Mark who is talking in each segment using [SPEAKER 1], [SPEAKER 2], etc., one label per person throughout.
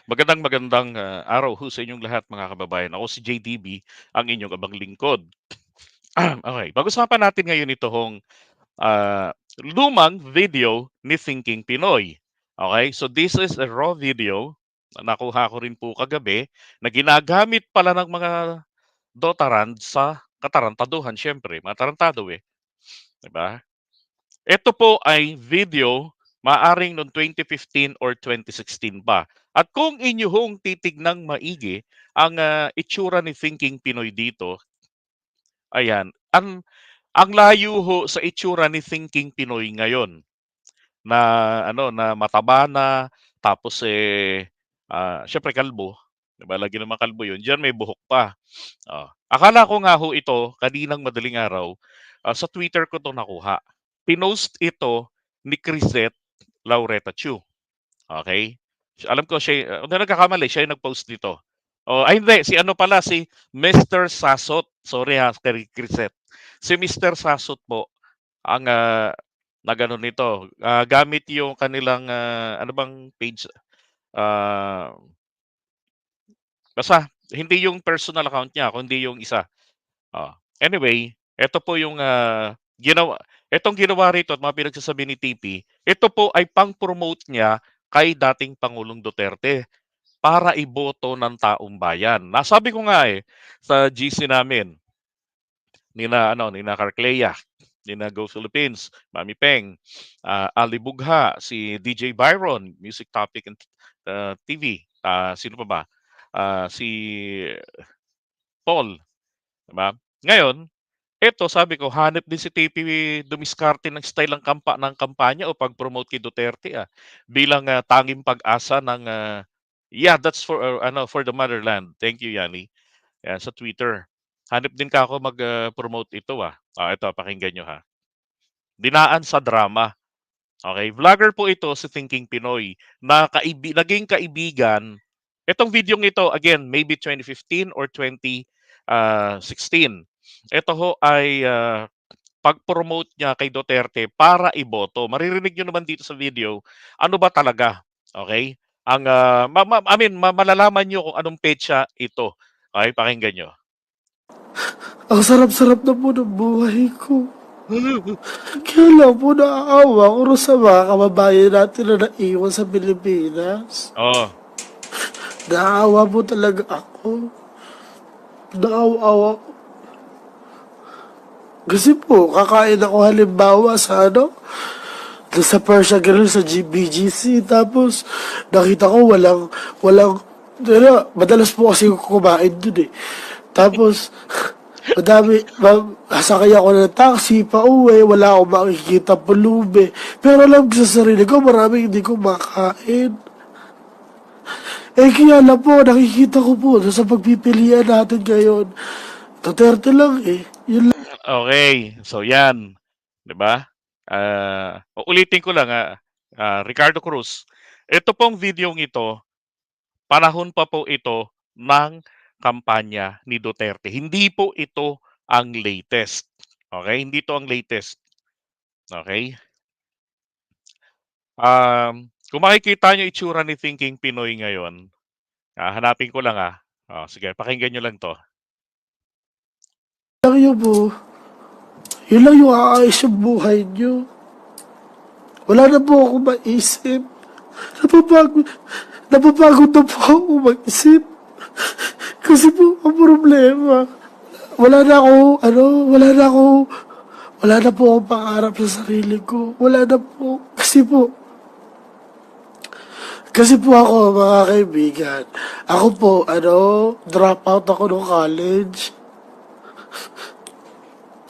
[SPEAKER 1] Magandang araw ho sa inyong lahat mga kababayan. Ako si JDB, ang inyong abang lingkod. Okay, pag-usapan natin ngayon lumang video ni Thinking Pinoy. Okay, so this is a raw video na nakuha ko rin po kagabi na ginagamit pala ng mga dotarand sa katarantaduhan. Siyempre, mga tarantado eh. Diba? Ito po ay video maaring noong 2015 or 2016 pa. At kung inyo hong titignang maigi ang itsura ni Thinking Pinoy dito, ayan, ang layo ho sa itsura ni Thinking Pinoy ngayon na na mataba na tapos syempre kalbo, 'di ba? Lagi naman kalbo 'yun. Diyan may buhok pa. Oh. Akala ko nga ho ito kaninang madaling araw sa Twitter ko 'to nakuha. Pinost ito ni Crisette Laureta Chu. Okay? Alam ko siya, hindi nagkakamali, siya yung nag-post nito. Oh, ay hindi, si ano pala, si Mr. Sasot. Sorry ha, kay Crisette. Si Mr. Sasot po ang nagano nito. Gamit yung kanilang ano bang page? Ah, basta hindi yung personal account niya, kundi yung isa. Oh. Anyway, ito po yung itong ginawa rito at mga pinagsasabi ni TP, ito po ay pang-promote niya kay dating Pangulong Duterte para iboto ng taong bayan. Nasabi ko nga sa GC namin, nina Carcleya, nina Go Philippines, Mami Peng, Ali Bugha, si DJ Byron, Music Topic and TV, sino pa ba? Si Paul, diba? Ngayon, eto sabi ko, hanep din si TP dumiskarte ng style ng kampanya o pag-promote kay Duterte bilang tanging pag-asa yeah, that's for for the motherland. Thank you, Yani. Yan, sa Twitter. Hanep din ka ako mag-promote ito ito, pakinggan nyo ha. Dinaan sa drama. Okay, vlogger po ito si Thinking Pinoy na naging kaibigan. Itong video ito, again, maybe 2015 or 2016. Ito ho ay pag-promote niya kay Duterte para iboto. Maririnig nyo naman dito sa video, ano ba talaga? Okay? Malalaman nyo kung anong petsa ito. Okay, pakinggan nyo.
[SPEAKER 2] Ang sarap-sarap na po ng buhay ko. Kaya lang po naaawa ko rin sa mga kababayan natin na naiwan sa Pilipinas.
[SPEAKER 1] Oh,
[SPEAKER 2] Naaawa po talaga ako. Naawa ko. Kasi po, kakain ako halimbawa sa doon sa Persia Grill sa GBGC. Tapos, nakita ko madalas po kasi kumain dun eh. Tapos, sakay ako ng taxi, pa uwi, wala akong makikita pulubi. Pero alam ko sa sarili ko, maraming hindi ko makain. Kaya lang po, nakikita ko po sa pagpipilian natin ngayon. Duterte lang eh. Yun lang.
[SPEAKER 1] okay. So yan, 'di ba? Uulitin ko lang Ricardo Cruz. Ito pong videong ito, panahon pa po ito ng kampanya ni Duterte. Hindi po ito ang latest. Okay? Hindi ito ang latest. Okay? Kung makikita niyo itsura ni Thinking Pinoy ngayon, hanapin ko lang sige, pakinggan niyo lang 'to.
[SPEAKER 2] Lang yun po. Yun lang yung aayos yung buhay nyo. Wala na po ako maisip. Napapagod, napapagod na po ako mag-isip. Kasi po, ang problema, wala na ako, wala na po akong pangarap sa sarili ko. Wala na po. Kasi po ako, mga kaibigan, ako po, drop out ako ng college.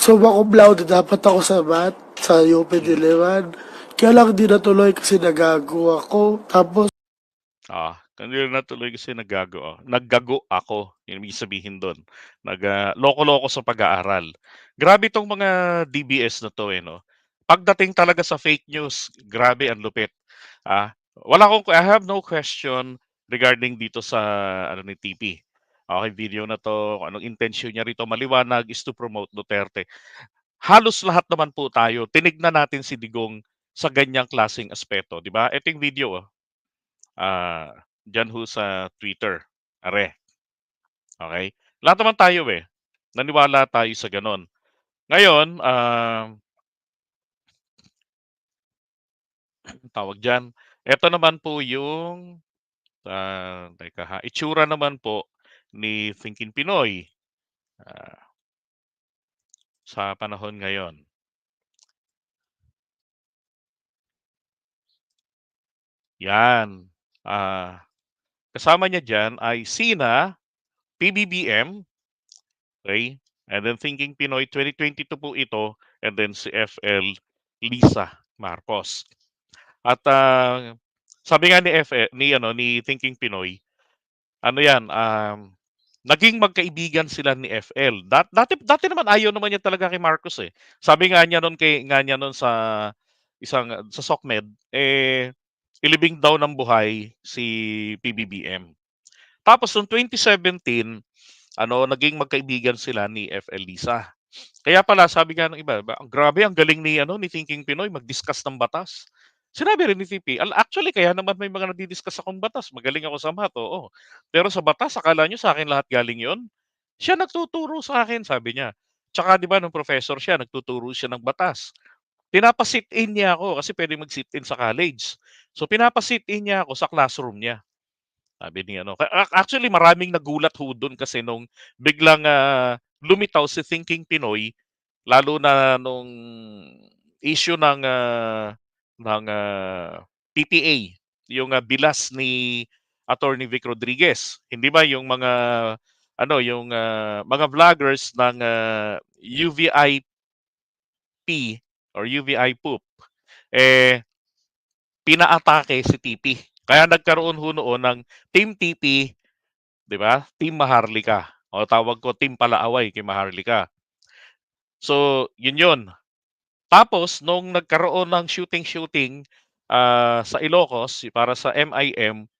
[SPEAKER 2] So, cum laude dapat ako sa math, sa UP Diliman. Kaya lang di natuloy kasi nagago ako. Tapos,
[SPEAKER 1] Hindi na natuloy kasi naggago ako. Yun ang ibig sabihin doon. Loko-loko sa pag-aaral. Grabe itong mga DBS na to no. Pagdating talaga sa fake news, grabe ang lupit. I have no question regarding dito sa ni TP. Okay, video na to, kung anong intensyon niya rito, maliwanag is to promote Duterte. Halos lahat naman po tayo, tinignan natin si Digong sa ganyang klaseng aspeto, di ba? Ito yung video, diyan ho sa Twitter, are, okey? Lahat naman tayo, naniwala tayo sa gano'n. Ngayon, tawag diyan, eto naman po yung, teka ha, itsura naman po ni Thinking Pinoy, ah, sa panahon ngayon. Yan, kasama niya diyan ay sina PBBM, okey, and then Thinking Pinoy 2022 po ito, and then si FL Lisa Marcos. At, sabi nga ni Thinking Pinoy, ano 'yan, naging magkaibigan sila ni FL. Dati dati naman ayaw naman niya talaga kay Marcos, eh. Sabi nga niya nun sa SOCMED, ilibing daw ng buhay si PBBM. Tapos noong 2017, naging magkaibigan sila ni FL Lisa. Kaya pala sabi nga ng iba, grabe ang galing ni Thinking Pinoy mag-discuss ng batas. Sinabi rin ni VP, actually kaya naman may mga nadi-discuss akong batas, magaling ako sa math, oo. Pero sa batas akala niyo sa'kin lahat galing 'yon? Siya nagtuturo sa akin, sabi niya. Tsaka 'di ba nung professor siya, nagtuturo siya ng batas. Pinapa-sit-in niya ako kasi puwedeng mag-sit-in sa college. So pinapa-sit-in niya ako sa classroom niya. Sabi ni actually maraming nagulat ho dun kasi nung biglang, lumitaw si Thinking Pinoy, lalo na nung issue ng PPA, yung, bilas ni Attorney Vic Rodriguez. Hindi ba yung mga vloggers ng, UVIP or UVI Poop, eh, pinaatake si TP. Kaya nagkaroon ho noon ng Team TP, 'di ba? Team Maharlika, o tawag ko Team Palaaway kay Maharlika. So, yun yun. Tapos nung nagkaroon ng shooting, sa Ilocos para sa MIM,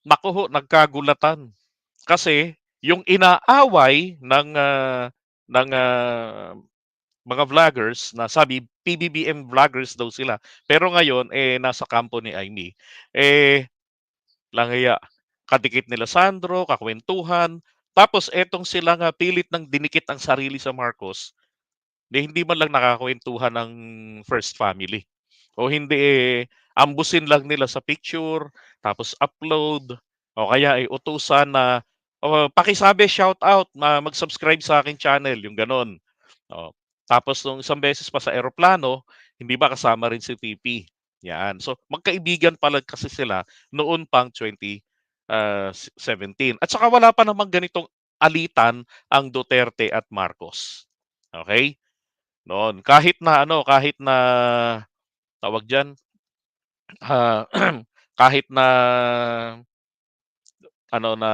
[SPEAKER 1] naku ho, nagkagulatan. Kasi yung inaaway ng mga vloggers na sabi PBBM vloggers daw sila, pero ngayon, nasa kampo ni Imee, langya, kadikit nila Sandro, kakwentuhan, tapos etong sila nga pilit ng dinikit ang sarili sa Marcos, hindi man lang nakakwentuhan ng first family. O hindi, ambusin lang nila sa picture, tapos upload, o kaya ay utusan na, "Oh, pakisabi shoutout na mag-subscribe sa aking channel," yung gano'n. Oh, tapos nung isang beses pa sa eroplano, hindi ba kasama rin si TP, 'yan. So, magkaibigan pala kasi sila noon pang 2017. At saka wala pa namang ganitong alitan ang Duterte at Marcos, okey? Noon. Kahit na tawag diyan, ah, kahit na na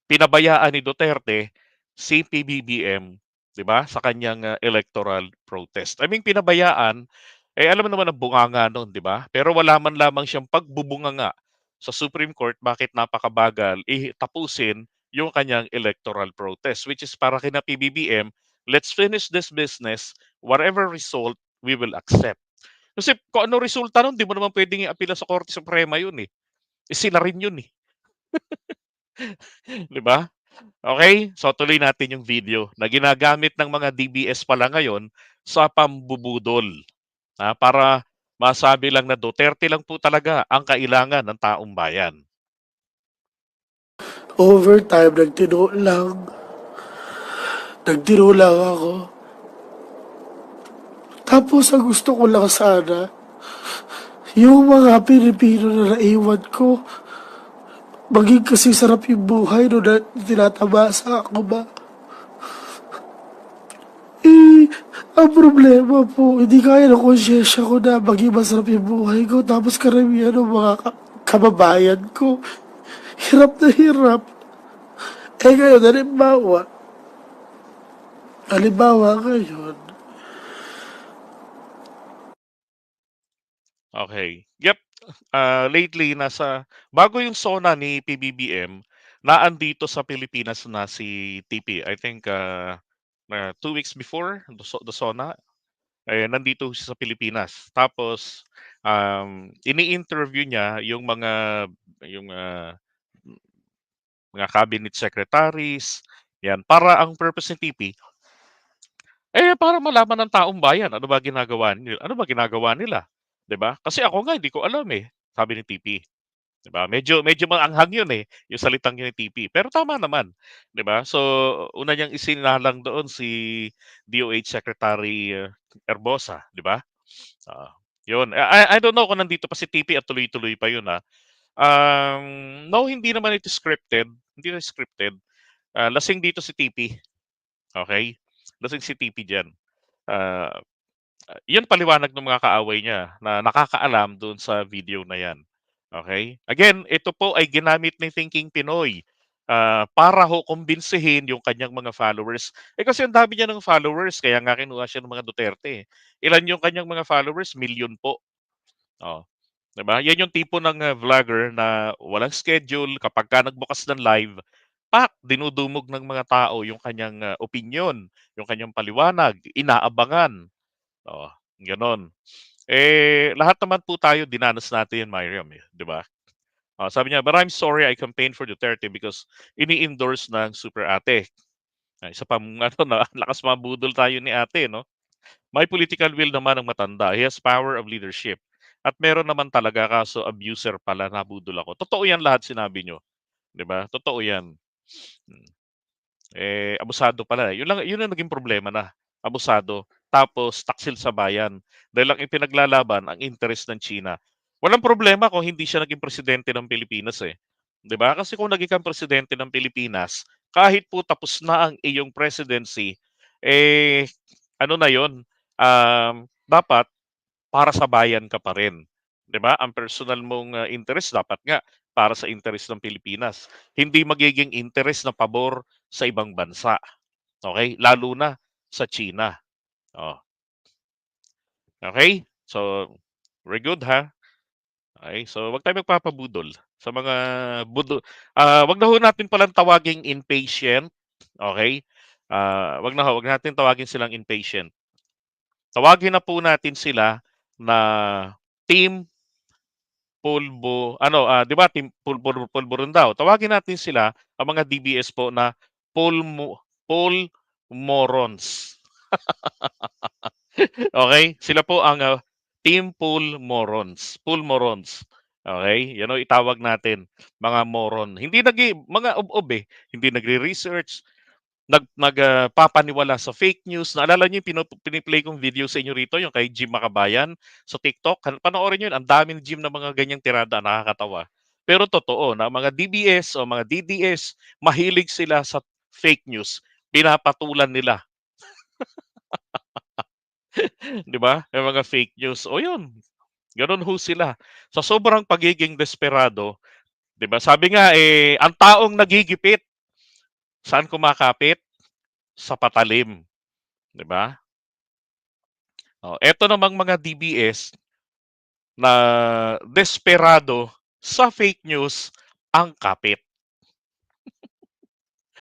[SPEAKER 1] pinabayaan ni Duterte si PBBM, 'di ba, sa kanyang, electoral protest. I mean pinabayaan, alam mo naman ang bunganga no'n, 'di ba? Pero wala man lamang siyang pagbubunganga sa Supreme Court bakit napakabagal tapusin yung kanyang electoral protest, which is para kina PBBM, "Let's finish this business, whatever result, we will accept." Kasi kung ano resulta nun 'di mo naman puwedeng i-apela sa Korte Suprema yun, eh. Sila rin yun, eh, 'di ba? Okey, so tuloy natin yung video na ginagamit ng mga DBS pala ngayon sa pambubudol, para masabi lang na Duterte lang po talaga ang kailangan ng taong bayan.
[SPEAKER 2] Overtime, nagtiro lang ako. Tapos ang gusto ko lang sana, yung mga Pilipino na naiwan ko, maging kasi sarap yung buhay no na tinatamasa ako ba? Ang problema po, hindi kaya ng konsyensya ko na maging masarap yung buhay ko. Tapos karamihan ng mga kababayan ko, hirap na hirap. Ngayon, halimbawa ngayon,
[SPEAKER 1] Okay. Yep, lately bago yung SONA ni PBBM, naandito sa Pilipinas na si TP. I think, 2 weeks before the SONA, nandito siya sa Pilipinas. Tapos ini-interview niya yung mga cabinet secretaries, yan. Para ang purpose ng TP, para malaman ng taong bayan ano ba ginagawa nila, 'di ba? Kasi ako nga hindi ko alam, sabi ni TP, 'di ba? Medyo medyo maanghang 'yun, yung salitang 'yun ni TP, pero tama naman, 'di ba? So, una niyang isinalang doon si DOH Secretary Herbosa, 'di ba? Oo, 'yun. I don't know kung nandito pa si TP at tuloy-tuloy pa 'yun, no, hindi naman ito scripted, hindi na scripted. Lasing dito si TP, okey? Lasing si TP diyan. Ah, 'Yun paliwanag ng mga kaaway niya na nakakaalam do'n sa video na 'yan, okey? Again, ito po ay ginamit ni Thinking Pinoy, para ho kumbinsihin yung kanyang mga followers. Kasi ang dami niya ng followers kaya nga kinuha siya ng mga Duterte, eh. Ilan yung kanyang mga followers? Milyon po, oh. 'Di ba? 'Yan yung tipo ng, vlogger na walang schedule, kapagka nagbukas ng live, dinudumog ng mga tao yung kanyang, opinyon, yung kanyang paliwanag, inaabangan, oo, gano'n. Lahat naman po tayo dinanas natin 'yan, Miriam, 'di ba? Sabi niya, "But I'm sorry I campaigned for Duterte because ini-endorse ng super ate." Isa pang ano na lakas mabudol tayo ni ate 'no? May political will naman ang matanda. He has power of leadership. At meron naman talaga kaso abuser pala, nabudol ako. Totoo 'yan lahat sinabi niyo, 'di ba? Totoo 'yan. Hmm. Abusado pala, 'yun ang naging problema na, abusado. Tapos taksil sa bayan. Dahil ang ipinaglalaban ang interes ng China. Walang problema kung hindi siya naging presidente ng Pilipinas, 'di ba? Kasi kung naging kang presidente ng Pilipinas, kahit po tapos na ang iyong presidency, eh, ano na 'yun, dapat para sa bayan ka pa rin, 'di ba? Ang personal mong, interest dapat nga para sa interes ng Pilipinas, hindi magiging interes na pabor sa ibang bansa, okey? Lalo na sa China, oh, okey? So, we're good, ha? Okey, so 'wag tayong magpapabudol sa mga 'wag na ho natin palang tawaging impatient, okey? 'Wag natin tawagin silang impatient. Tawagin na po natin sila na team pulbo ano, 'di ba team pulburon daw. Tawagin natin sila, ang mga DBS po na Pulmorons. Okay, sila po ang, team Pulmorons. Okay, 'yan ang itawag natin, mga moron. Hindi mga ob-ob, hindi nagre-research, papaniwala sa fake news. Naalala niyo yung pini-play kong video sa inyo rito, yung kay Jim Makabayan sa TikTok? Panoorin niyo yun, ang dami ni Jim na mga ganyang tirada, nakakatawa. Pero totoo na mga DBS o mga DDS, mahilig sila sa fake news, pinapatulan nila, 'di ba? Yung mga fake news. O yun, gano'n ho sila. Sa sobrang pagiging desperado, 'di ba? Sabi nga, ang taong nagigipit, saan kumakapit? Sa patalim, 'di ba? Eto namang mga DBS na desperado sa fake news ang kapit.